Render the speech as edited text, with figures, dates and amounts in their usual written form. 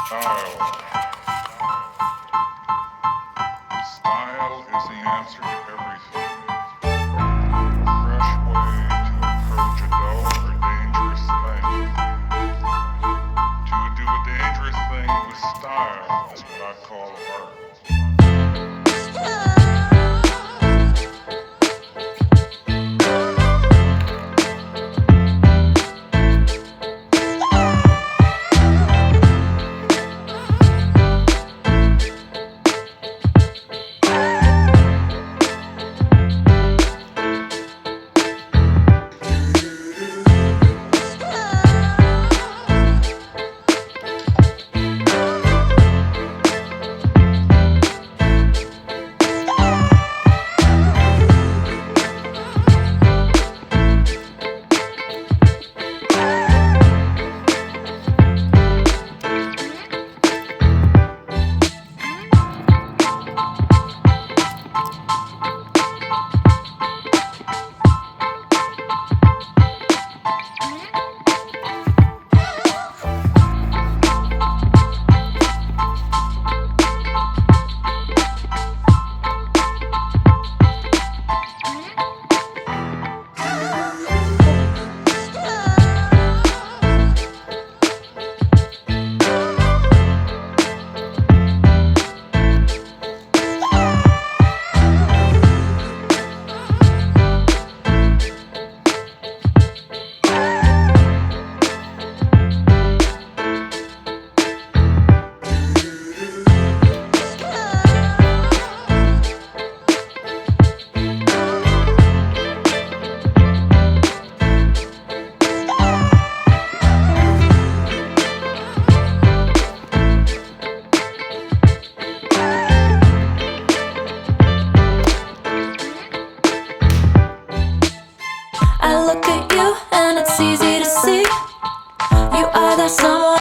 Style. Style is the answer to everything. A fresh way to approach a dull or dangerous thing. To do a dangerous thing with style is what I call art.